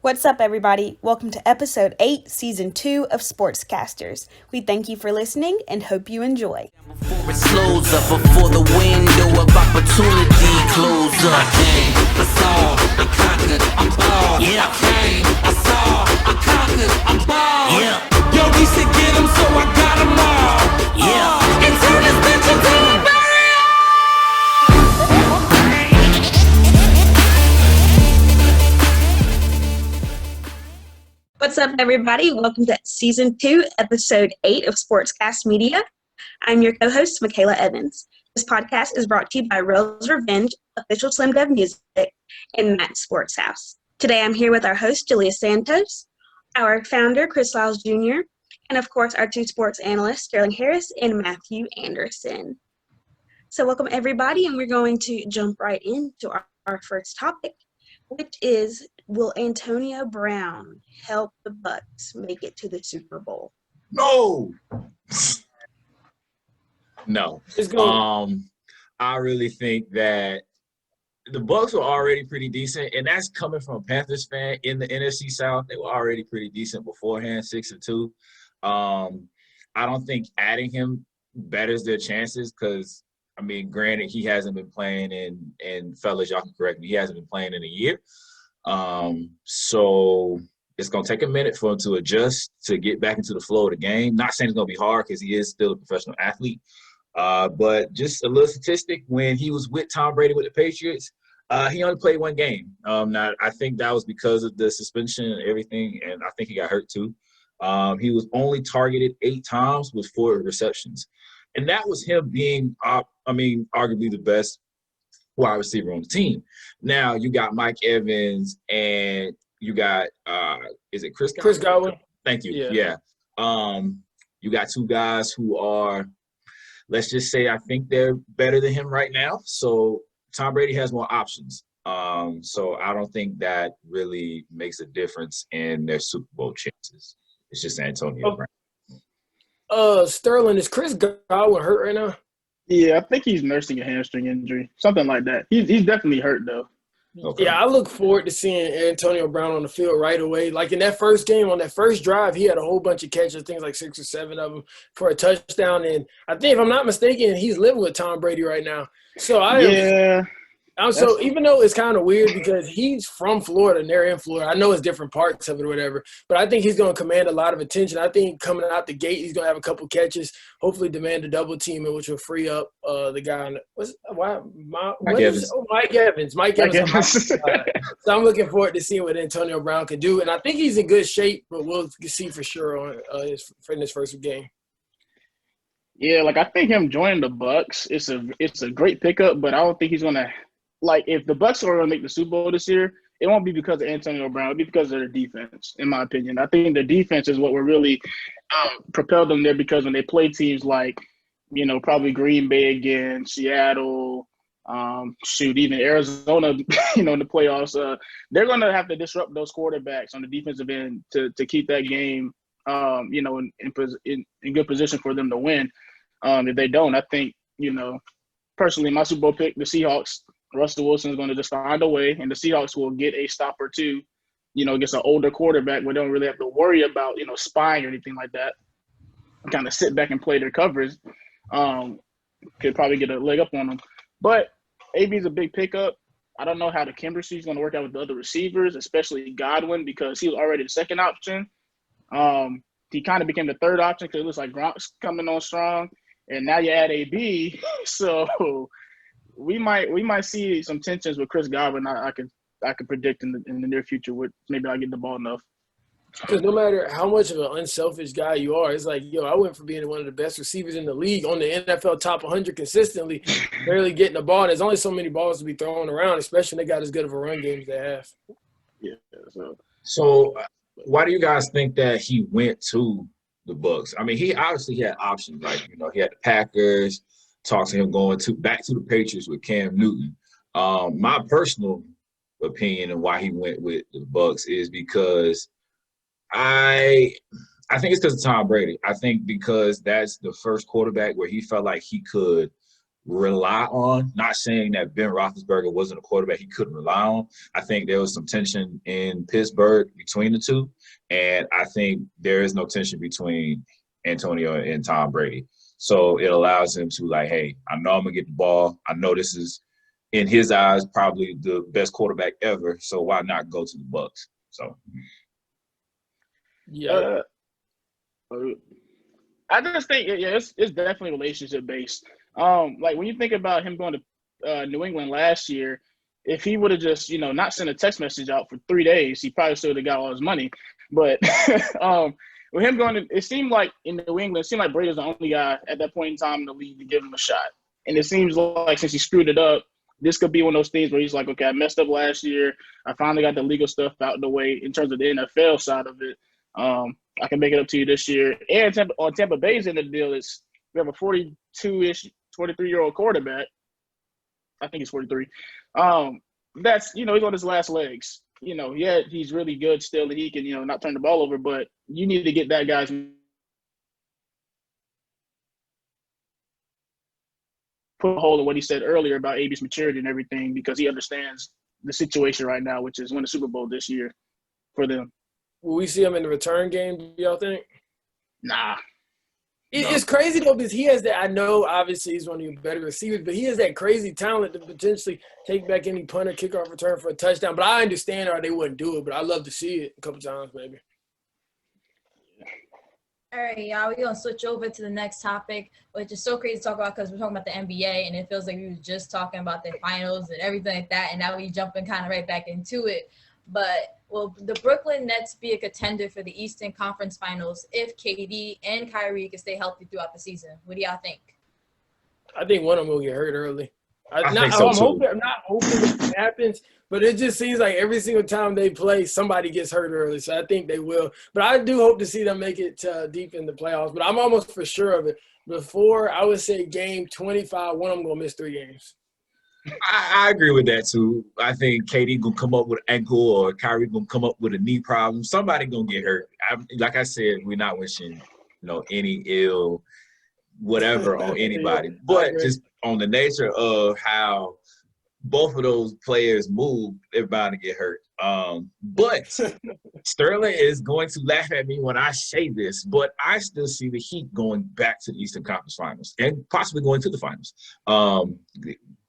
What's up, everybody? Welcome to episode 8, season 2 of Sportscasters. We thank you for listening and hope you enjoy. Before it slows up, before the window of opportunity closes up. I came, I saw, I conquered, I'm born. Yeah. I came, I saw, I conquered, I'm born. Yeah. Yo, we should get them, so I got them all. Yeah. And turn this bitch into a barrier. What's up, everybody? Welcome to season 2, episode 8 of Sportscast Media. I'm your co-host, Makayla Evans. This podcast is brought to you by Rells Revenge, official Slim Dev Music, and Matt's Sportshouse. Today, I'm here with our host, Jalia Santos, our founder, Lyles Jr., and of course, our 2 sports analysts, Sterling Harris and Matthew Anderson. So welcome, everybody, and we're going to jump right into our first topic, which is, will Antonio Brown help the Bucs make it to the Super Bowl? No. I really think that the Bucs were already pretty decent, and that's coming from a Panthers fan in the NFC South. They were already pretty decent beforehand, 6-2. I don't think adding him betters their chances because, I mean, granted, he hasn't been playing and fellas, y'all can correct me, he hasn't been playing in a year. So it's going to take a minute for him to adjust, to get back into the flow of the game. Not saying it's going to be hard because he is still a professional athlete. But just a little statistic, when he was with Tom Brady with the Patriots, he only played 1 game. Now, I think that was because of the suspension and everything, and I think he got hurt too. He was only targeted 8 times with 4 receptions. And that was him being, arguably the best wide receiver on the team. Now, you got Mike Evans and you got, is it Chris Godwin? Chris Godwin. Thank you. Yeah. You got 2 guys who are, let's just say, I think they're better than him right now. So Tom Brady has more options. So I don't think that really makes a difference in their Super Bowl chances. It's just Antonio Brown. Sterling, is Chris Godwin hurt right now? Yeah, I think he's nursing a hamstring injury, something like that. He's definitely hurt though. Okay. Yeah, I look forward to seeing Antonio Brown on the field right away. Like in that first game, on that first drive, he had a whole bunch of catches, things like 6 or 7 of them for a touchdown. And I think, if I'm not mistaken, he's living with Tom Brady right now. So So even though it's kind of weird because he's from Florida and they're in Florida, I know it's different parts of it or whatever, but I think he's going to command a lot of attention. I think coming out the gate, he's going to have a couple catches, hopefully demand a double team, which will free up the guy on Mike Evans. Mike Evans. So I'm looking forward to seeing what Antonio Brown can do, and I think he's in good shape, but we'll see for sure on in his first game. Yeah, like I think him joining the Bucs, it's a great pickup, but I don't think he's going to. Like, if the Bucs are going to make the Super Bowl this year, it won't be because of Antonio Brown. It'll be because of their defense, in my opinion. I think their defense is what will really propel them there because when they play teams like, probably Green Bay again, Seattle, even Arizona, in the playoffs, they're going to have to disrupt those quarterbacks on the defensive end to keep that game, in good position for them to win. If they don't, I think, personally, my Super Bowl pick, the Seahawks, Russell Wilson is going to just find a way, and the Seahawks will get a stop or 2, against an older quarterback where they don't really have to worry about, spying or anything like that. Kind of sit back and play their coverage. Could probably get a leg up on them. But AB is a big pickup. I don't know how the chemistry is going to work out with the other receivers, especially Godwin, because he was already the second option. He kind of became the third option because it looks like Gronk's coming on strong, and now you add AB, so – We might see some tensions with Chris Godwin. I could predict in the near future. With maybe I'll get the ball enough. Because no matter how much of an unselfish guy you are, it's like, I went from being one of the best receivers in the league on the NFL top 100 consistently, barely getting the ball. There's only so many balls to be thrown around, especially when they got as good of a run game as they have. Yeah. So why do you guys think that he went to the Bucs? I mean, he obviously had options. Like, he had the Packers. Talks to him going back to the Patriots with Cam Newton. My personal opinion and why he went with the Bucs is because I think it's because of Tom Brady. I think because that's the first quarterback where he felt like he could rely on. Not saying that Ben Roethlisberger wasn't a quarterback he couldn't rely on. I think there was some tension in Pittsburgh between the two, and I think there is no tension between Antonio and Tom Brady. So it allows him to, like, hey, I know I'm going to get the ball. I know this is, in his eyes, probably the best quarterback ever, so why not go to the Bucs? So, Yeah. I just think, it's definitely relationship based. Like when you think about him going to New England last year, if he would have just, not sent a text message out for 3 days, he probably still would have got all his money. But with him going to, it seemed like in New England, it seemed like Brady was the only guy at that point in time in the league to give him a shot. And it seems like since he screwed it up, this could be one of those things where he's like, okay, I messed up last year. I finally got the legal stuff out of the way in terms of the NFL side of it. I can make it up to you this year. And Tampa Bay's end of the deal is we have a 42-ish, 43-year-old quarterback. I think he's 43. That's, he's on his last legs. He's really good still and he can, not turn the ball over, but you need to get that guy's put a hole in what he said earlier about AB's maturity and everything because he understands the situation right now, which is win the Super Bowl this year for them. Will we see him in the return game, do y'all think? Nah. It's crazy, though, because he has that – I know, obviously, he's one of your better receivers, but he has that crazy talent to potentially take back any punter, kickoff return for a touchdown. But I understand or they wouldn't do it, but I'd love to see it a couple times maybe. All right, y'all, we're going to switch over to the next topic, which is so crazy to talk about because we're talking about the NBA, and it feels like we were just talking about the finals and everything like that, and now we're jumping kind of right back into it. But will the Brooklyn Nets be a contender for the Eastern Conference Finals if KD and Kyrie can stay healthy throughout the season? What do y'all think? I think one of them will get hurt early. I think so too. I'm not hoping it happens, but it just seems like every single time they play, somebody gets hurt early. So I think they will. But I do hope to see them make it deep in the playoffs. But I'm almost for sure of it. Before, I would say game 25, one of them going to miss 3 games. I agree with that too. I think KD gonna come up with an ankle or Kyrie gonna come up with a knee problem. Somebody gonna get hurt. Like I said, we're not wishing any ill whatever on anybody, but just on the nature of how both of those players move, they're bound to get hurt. But Sterling is going to laugh at me when I say this, but I still see the Heat going back to the Eastern Conference Finals and possibly going to the finals.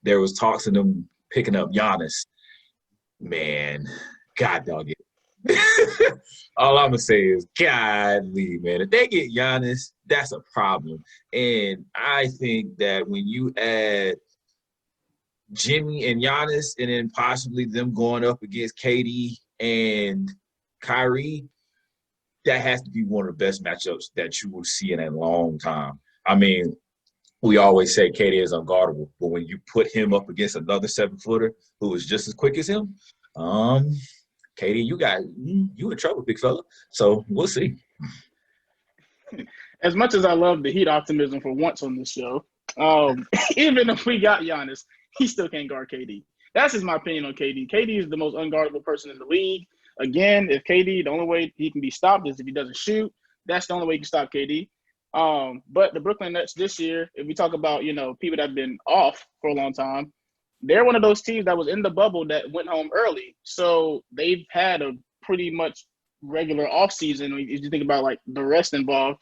There was talks of them picking up Giannis. Man, God dog it. All I'm going to say is, godly, man. If they get Giannis, that's a problem. And I think that when you add Jimmy and Giannis and then possibly them going up against KD and Kyrie, that has to be one of the best matchups that you will see in a long time. I mean, we always say KD is unguardable, but when you put him up against another 7-footer who is just as quick as him, KD, you in trouble, big fella. So we'll see. As much as I love the Heat optimism for once on this show, even if we got Giannis, he still can't guard KD. That's just my opinion on KD. KD is the most unguardable person in the league. Again, if KD, the only way he can be stopped is if he doesn't shoot. That's the only way you can stop KD. But the Brooklyn Nets this year, if we talk about, people that have been off for a long time, they're one of those teams that was in the bubble that went home early. So they've had a pretty much regular offseason. If you think about, like, the rest involved.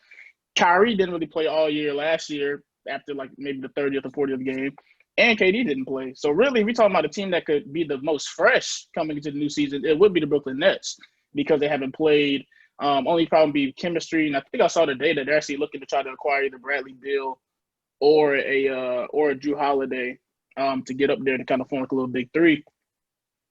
Kyrie didn't really play all year last year after, like, maybe the 30th or 40th game. And KD didn't play. So really, if we're talking about a team that could be the most fresh coming into the new season, it would be the Brooklyn Nets because they haven't played. Only problem be chemistry. And I think I saw today that they're actually looking to try to acquire either Bradley Beal or a Drew Holiday to get up there to kind of form like a little big three.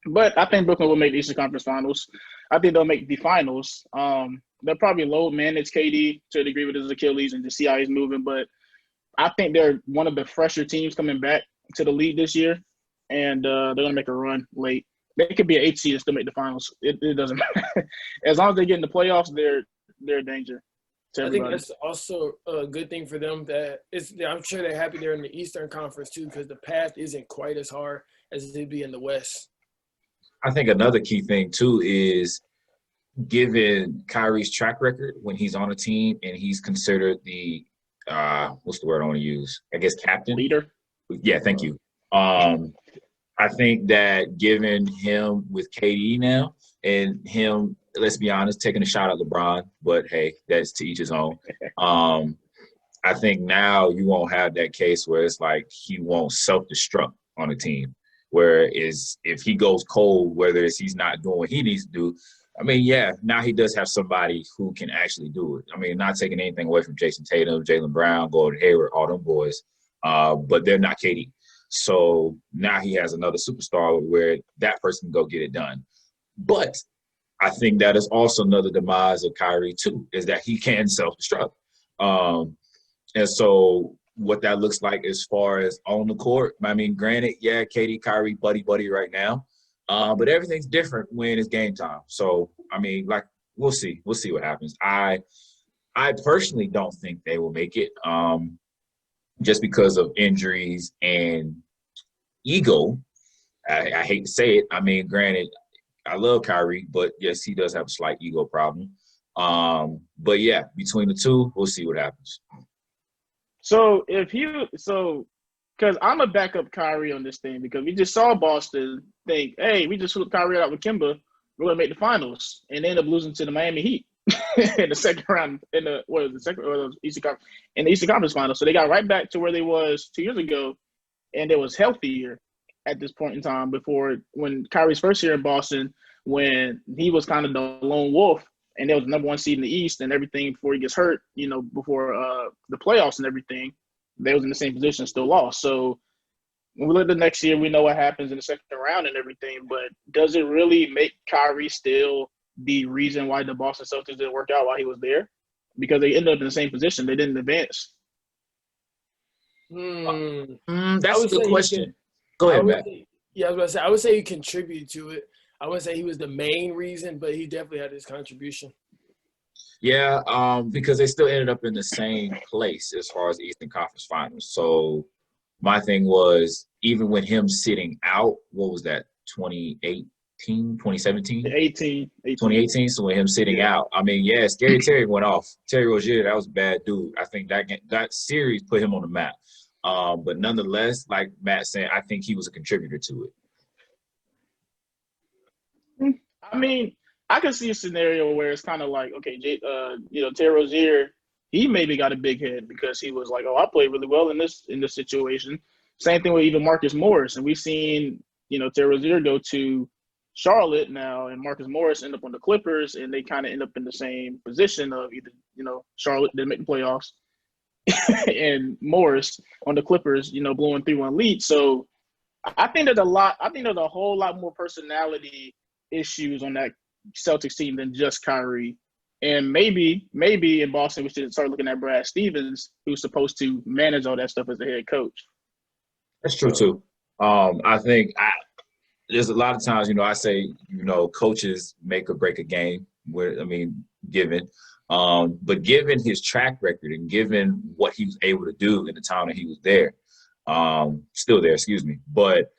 But I think Brooklyn will make the Eastern Conference Finals. I think they'll make the finals. They'll probably load manage KD to a degree with his Achilles and just see how he's moving. But I think they're one of the fresher teams coming back to the league this year, and they're going to make a run late. They could be an 8 seed and still make the finals. It doesn't matter. As long as they get in the playoffs, they're a danger to everybody. I think that's also a good thing for them. I'm sure they're happy they're in the Eastern Conference too because the path isn't quite as hard as it'd be in the West. I think another key thing too is given Kyrie's track record when he's on a team and he's considered the what's the word I want to use? I guess captain. Leader. Yeah, thank you. I think that given him with KD now and him, let's be honest, taking a shot at LeBron, but hey, that's to each his own. I think now you won't have that case where it's like he won't self-destruct on a team. Whereas if he goes cold, whether it's he's not doing what he needs to do, I mean, yeah, now he does have somebody who can actually do it. I mean, not taking anything away from Jason Tatum, Jaylen Brown, Gordon Hayward, all them boys, but they're not KD. So now he has another superstar where that person can go get it done. But I think that is also another demise of Kyrie too, is that he can self-destruct. And so what that looks like as far as on the court, I mean, granted, yeah, KD, Kyrie, buddy right now. But everything's different when it's game time. So, I mean, like, we'll see. We'll see what happens. I personally don't think they will make it just because of injuries and ego. I hate to say it. I mean, granted, I love Kyrie, but yes, he does have a slight ego problem. But yeah, between the two, we'll see what happens. So because I'm a backup Kyrie on this thing because we just saw Boston think, hey, we just flipped Kyrie out with Kimba, we're gonna make the finals, and they end up losing to the Miami Heat in the second round in the Eastern Conference Finals. So they got right back to where they was 2 years ago, and it was healthier at this point in time before when Kyrie's first year in Boston, when he was kind of the lone wolf. And they was the number one seed in the East and everything before he gets hurt, before the playoffs and everything. They was in the same position, still lost. So when we look at the next year, we know what happens in the second round and everything. But does it really make Kyrie still the reason why the Boston Celtics didn't work out while he was there? Because they ended up in the same position. They didn't advance. That's a good question. Go ahead, Matt. I was going to say, I would say he contributed to it. I wouldn't say he was the main reason, but he definitely had his contribution. Yeah, because they still ended up in the same place as far as the Eastern Conference Finals. So my thing was, even with him sitting out, what was that, 2017? 2018. So with him sitting out, I mean, yeah, Scary Terry went off. Terry Rozier, that was a bad dude. I think that series put him on the map. But nonetheless, like Matt said, I think he was a contributor to it. I mean, I can see a scenario where it's kind of like, okay, Terry Rozier, he maybe got a big head because he was like, oh, I played really well in this situation. Same thing with even Marcus Morris, and we've seen Terry Rozier go to Charlotte now, and Marcus Morris end up on the Clippers, and they kind of end up in the same position of either Charlotte didn't make the playoffs, and Morris on the Clippers, blowing 3-1 lead. So I think there's a whole lot more personality issues on that Celtics team than just Kyrie. And maybe in Boston we should start looking at Brad Stevens, who's supposed to manage all that stuff as the head coach. That's true too. I think there's a lot of times, I say, coaches make or break a game. Given his track record and given what he was able to do in the time that he was there, still there, excuse me. But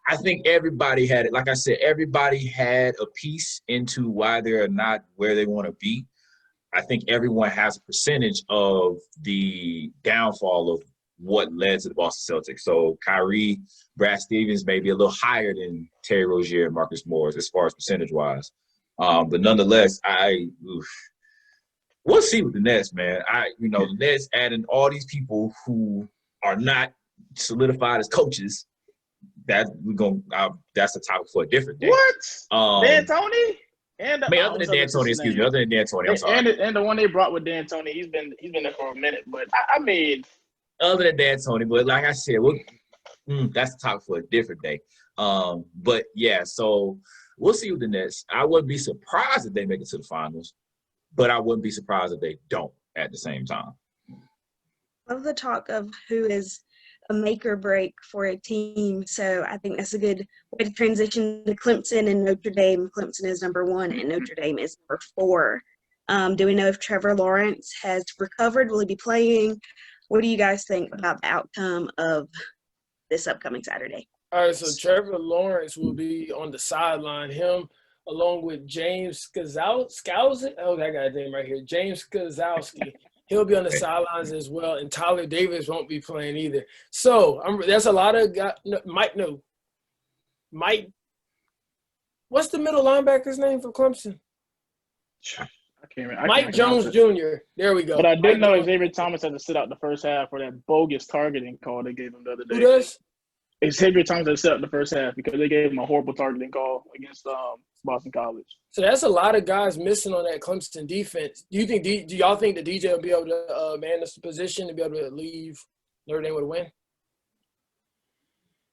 I think everybody had it. Like I said, everybody had a piece into why they're not where they want to be. I think everyone has a percentage of the downfall of what led to the Boston Celtics. So Kyrie, Brad Stevens may be a little higher than Terry Rozier and Marcus Morris as far as percentage-wise. But nonetheless, we'll see with the Nets, man. The Nets adding all these people who are not solidified as coaches. That's a topic for a different day. What? D'Antoni? Other than D'Antoni, I'm sorry. And the one they brought with D'Antoni, he's been there for a minute. But other than D'Antoni, but like I said, that's a topic for a different day. But yeah, so we'll see with the Nets. I wouldn't be surprised if they make it to the finals, but I wouldn't be surprised if they don't at the same time. Love the talk of who is a make or break for a team. So I think that's a good way to transition to Clemson and Notre Dame. Clemson is number 1 and Notre Dame is number 4. Do we know if Trevor Lawrence has recovered? Will he be playing? What do you guys think about the outcome of this upcoming Saturday? All right, so Trevor Lawrence will be on the sideline. Him along with James Skowski. Oh, I got his name right here. James Skowski. He'll be on the sidelines as well, and Tyler Davis won't be playing either. So that's a lot of guys. Mike. What's the middle linebacker's name for Clemson? I can't remember. Mike Jones Jr. There we go. But I did know Xavier Thomas had to sit out the first half for that bogus targeting call they gave him the other day. Who does? Xavier Thomas had to sit out the first half because they gave him a horrible targeting call against Boston College. So that's a lot of guys missing on that Clemson defense. Do y'all think that DJ will be able to man this position to be able to leave Notre Dame with a win?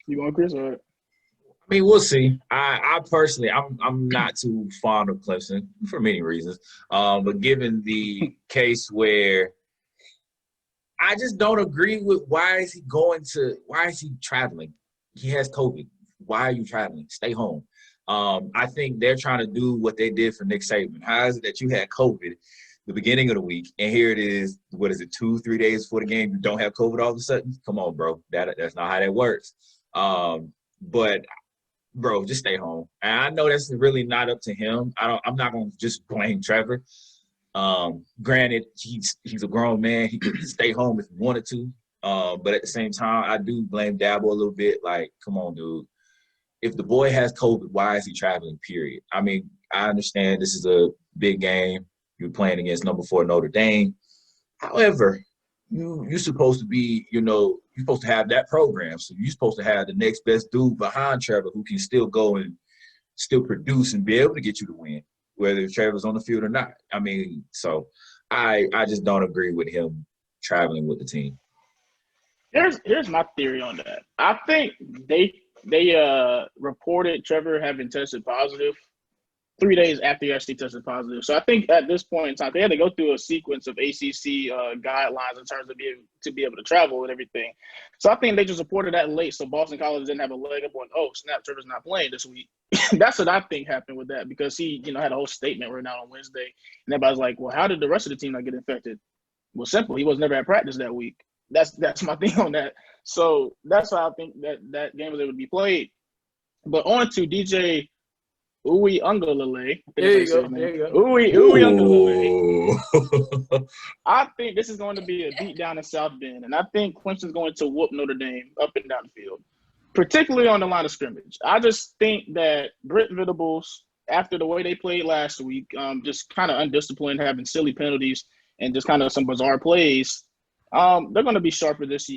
You want Chris or? I mean, we'll see. I personally, I'm not too fond of Clemson for many reasons. But given the case where I just don't agree with why is he traveling? He has COVID. Why are you traveling? Stay home. I think they're trying to do what they did for Nick Saban. How is it that you had COVID the beginning of the week, and here it is, 2-3 days before the game, you don't have COVID all of a sudden? Come on, bro. That's not how that works. But bro, just stay home. And I know that's really not up to him. I'm not gonna just blame Trevor. Granted, he's a grown man. He could stay home if he wanted to. But at the same time, I do blame Dabo a little bit. Like, come on, dude. If the boy has COVID, why is he traveling, period? I mean, I understand this is a big game. You're playing against number 4 Notre Dame. However, you're supposed to be, you're supposed to have that program. So you're supposed to have the next best dude behind Trevor who can still go and still produce and be able to get you to win, whether Trevor's on the field or not. I mean, so I just don't agree with him traveling with the team. Here's my theory on that. I think they reported Trevor having tested positive 3 days after he actually tested positive. So I think at this point in time, they had to go through a sequence of ACC guidelines in terms of to be able to travel and everything. So I think they just reported that late, so Boston College didn't have a leg up on, oh, snap, Trevor's not playing this week. That's what I think happened with that, because he, had a whole statement written out on Wednesday, and everybody's like, well, how did the rest of the team not get infected? Well, simple. He was never at practice that week. That's my thing on that. So that's why I think that game was able to be played. But on to DJ Uiagalelei. There you go. Uiagalelei. I think this is going to be a beat down in South Bend, and I think Clemson's going to whoop Notre Dame up and down the field, particularly on the line of scrimmage. I just think that Britt Venables, after the way they played last week, just kind of undisciplined, having silly penalties, and just kind of some bizarre plays, they're going to be sharper this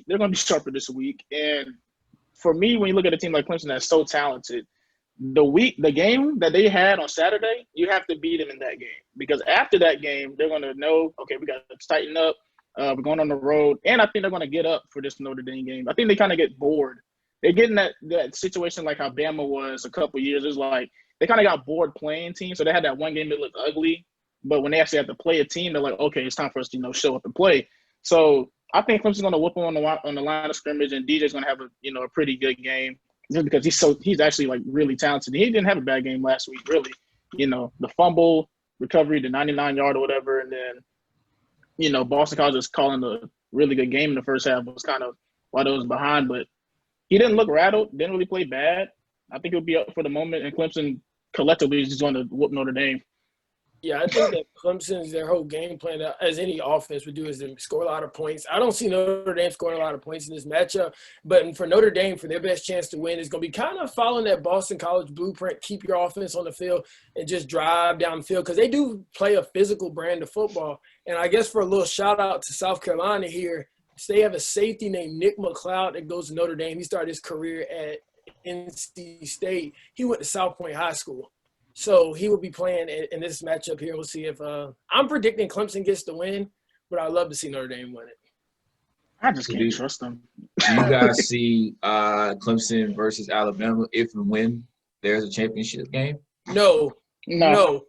week. And for me, when you look at a team like Clemson that's so talented, the game that they had on Saturday, you have to beat them in that game, because after that game, they're going to know, okay, we got to tighten up. We're going on the road, and I think they're going to get up for this Notre Dame game. I think they kind of get bored. They're getting that situation like how Bama was a couple of years. It's like they kind of got bored playing teams, so they had that one game that looked ugly, but when they actually have to play a team, they're like, okay, it's time for us to show up and play. So I think Clemson's going to whoop them on the line of scrimmage, and DJ's going to have a pretty good game, just because he's actually like really talented. He didn't have a bad game last week, really. The fumble recovery, the 99-yard or whatever, and then Boston College was calling a really good game in the first half. Was kind of why they was behind, but he didn't look rattled. Didn't really play bad. I think he'll be up for the moment, and Clemson collectively is just going to whoop Notre Dame. Yeah, I think that Clemson's their whole game plan, as any offense would do, is to score a lot of points. I don't see Notre Dame scoring a lot of points in this matchup, but for Notre Dame, for their best chance to win, is going to be kind of following that Boston College blueprint, keep your offense on the field and just drive down the field, because they do play a physical brand of football. And I guess for a little shout-out to South Carolina here, they have a safety named Nick McLeod that goes to Notre Dame. He started his career at NC State. He went to South Point High School. So he will be playing in this matchup here. We'll see if I'm predicting Clemson gets the win, but I'd love to see Notre Dame win it. I just can't trust them. Do you guys see Clemson versus Alabama if and when there's a championship game? No.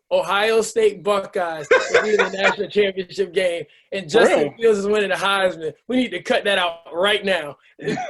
Ohio State Buckeyes will be in the national championship game, and Justin Fields is winning the Heisman. We need to cut that out right now.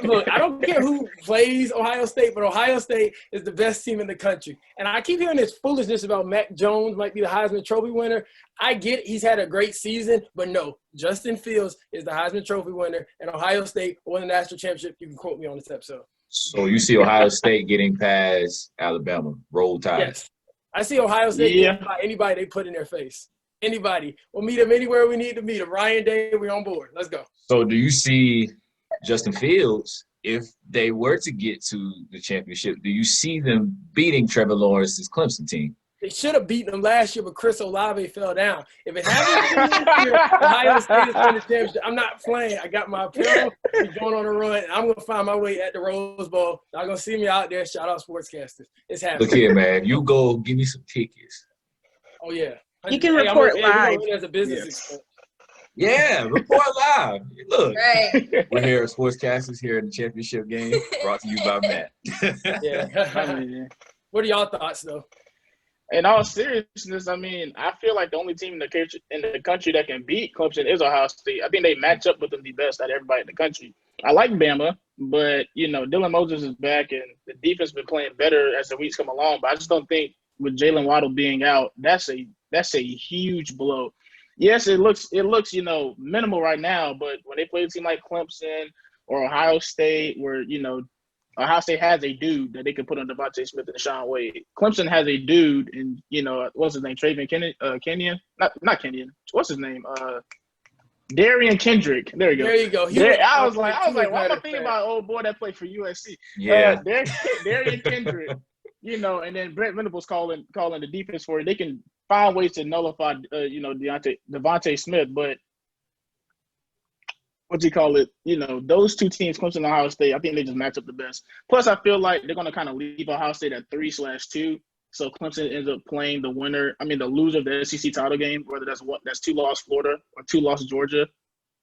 Look, I don't care who plays Ohio State, but Ohio State is the best team in the country. And I keep hearing this foolishness about Mac Jones might be the Heisman Trophy winner. I get it. He's had a great season, but no, Justin Fields is the Heisman Trophy winner, and Ohio State won the national championship. You can quote me on this episode. So you see Ohio State getting past Alabama, roll tide. Yes. I see Ohio State getting by anybody they put in their face. Anybody. We'll meet him anywhere we need to meet him. Ryan Day, we're on board. Let's go. So do you see Justin Fields, if they were to get to the championship, do you see them beating Trevor Lawrence's Clemson team? They should have beaten them last year, but Chris Olave fell down. If it happens this year, Ohio State is winning the championship. I'm not playing. I got my apparel. We're going on a run. And I'm going to find my way at the Rose Bowl. Y'all going to see me out there. Shout out Sportscasters. It's happening. Look here, man. You go give me some tickets. Oh, yeah. You can report live. As a business expense. Yeah, report live. Look, Right. we're here at Sportscasters here in the championship game, brought to you by Matt. Yeah. What are y'all thoughts, though? In all seriousness, I mean, I feel like the only team in the country that can beat Clemson is Ohio State. I think they match up with them the best out of everybody in the country. I like Bama, but, Dylan Moses is back, and the defense has been playing better as the weeks come along. But I just don't think with Jalen Waddle being out, that's a huge blow. Yes, it looks minimal right now, but when they play a team like Clemson or Ohio State, where Ohio State has a dude that they can put on Devontae Smith and Deshaun Wade. Clemson has a dude, and what's his name? Traven Kenyon? Not Kenyon. What's his name? Darian Kendrick. There you go. There you go. I was like, why am I thinking about an old boy that played for USC? Yeah. Darian Kendrick. And then Brent Venables calling the defense for it. They can find ways to nullify, Devontae Smith, but those two teams, Clemson and Ohio State, I think they just match up the best. Plus, I feel like they're going to kind of leave Ohio State at 3/2. So Clemson ends up playing the loser of the SEC title game, whether that's 2-loss Florida or 2-loss Georgia,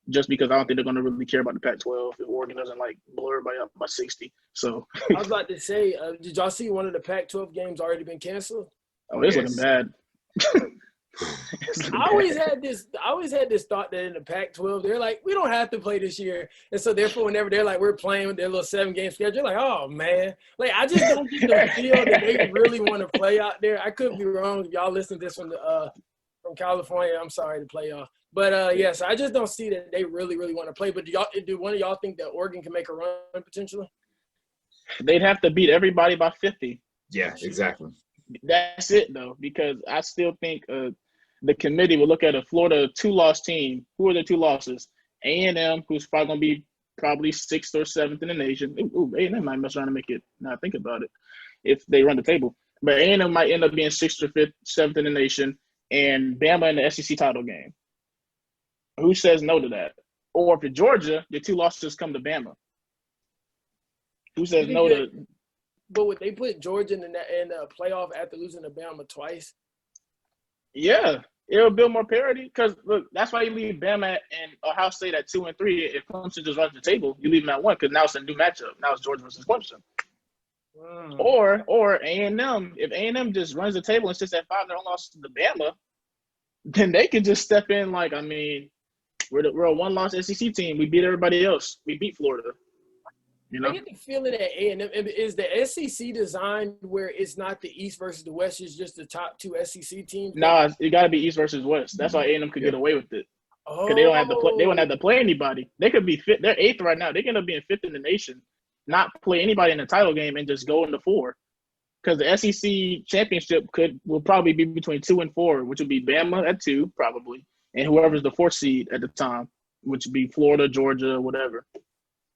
just because I don't think they're going to really care about the Pac-12 if Oregon doesn't blow everybody up by 60. So I was about to say, did y'all see one of the Pac-12 games already been canceled? Oh, it's looking bad. I always had this thought that in the Pac-12 they're like, we don't have to play this year, and so therefore whenever they're like, we're playing with their little 7-game schedule, you're like, oh man, I just don't get the feel that they really want to play out there. I could be wrong. If y'all listen to this from California, I'm sorry to play y'all, but yes, I just don't see that they really want to play. But do one of y'all think that Oregon can make a run potentially? They'd have to beat everybody by 50. Yeah, exactly. That's it, though, because I still think the committee will look at a Florida 2-loss team. Who are the 2 losses? A&M, who's probably going to be 6th or 7th in the nation. Ooh, A&M might mess around and make it, now I think about it, if they run the table. But A&M might end up being 6th or 5th, 7th in the nation, and Bama in the SEC title game. Who says no to that? Or if you're Georgia, your 2 losses come to Bama. Who says no to – But would they put Georgia in the playoff after losing to Bama twice? Yeah, it'll build more parity. Because look, that's why you leave Bama and Ohio State at 2 and 3. If Clemson just runs the table, you leave them at 1 because now it's a new matchup. Now it's Georgia versus Clemson. Or A&M. If A&M just runs the table and sits at 5, they're only lost to Bama, then they could just step in we're a 1-loss SEC team. We beat everybody else. We beat Florida. I get the feeling that A&M is the SEC designed where it's not the East versus the West, it's just the top 2 SEC teams. Nah, it got to be East versus West. That's why A&M could get away with it. Because they don't have to play. They don't have to play anybody. They could be fit. They're 8th right now. They can end up being 5th in the nation, not play anybody in the title game, and just go into 4. Because the SEC championship will probably be between 2 and 4, which would be Bama at 2 probably, and whoever's the 4th seed at the time, which would be Florida, Georgia, whatever.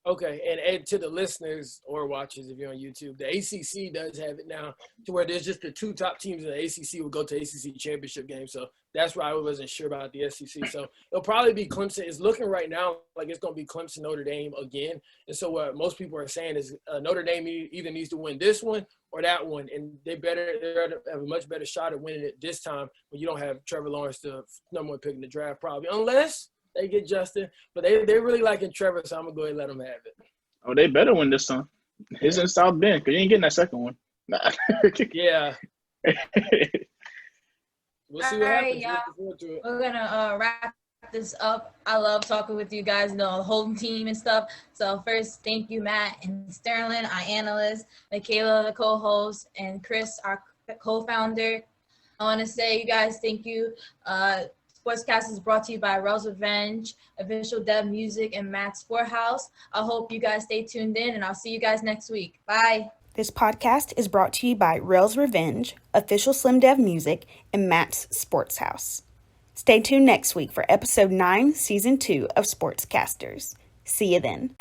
Okay, and to the listeners or watchers, if you're on YouTube, the ACC does have it now to where there's just the 2 top teams in the ACC will go to ACC championship game. So that's why I wasn't sure about the SEC. So it'll probably be Clemson. It's looking right now like it's going to be Clemson, Notre Dame again. And so what most people are saying is Notre Dame either needs to win this one or that one, and they have a much better shot at winning it this time when you don't have Trevor Lawrence, the number 1 pick in the draft, probably, unless they get Justin, but they really liking Trevor, so I'm going to go ahead and let them have it. Oh, they better win this time. It's in South Bend because you ain't getting that second one. Nah. Yeah. We'll see what happens. Y'all. We're going to wrap this up. I love talking with you guys, the whole team and stuff. So first, thank you, Matt and Sterling, our analyst, Makayla, the co-host, and Chris, our co-founder. I want to say, you guys, thank you. Sportscast is brought to you by Rells Revenge, official Dev Music, and Matt's Sportshouse. I hope you guys stay tuned in, and I'll see you guys next week. Bye. This podcast is brought to you by Rells Revenge, official Slim Dev Music, and Matt's Sportshouse. Stay tuned next week for episode 9, season 2 of SportsCasters. See you then.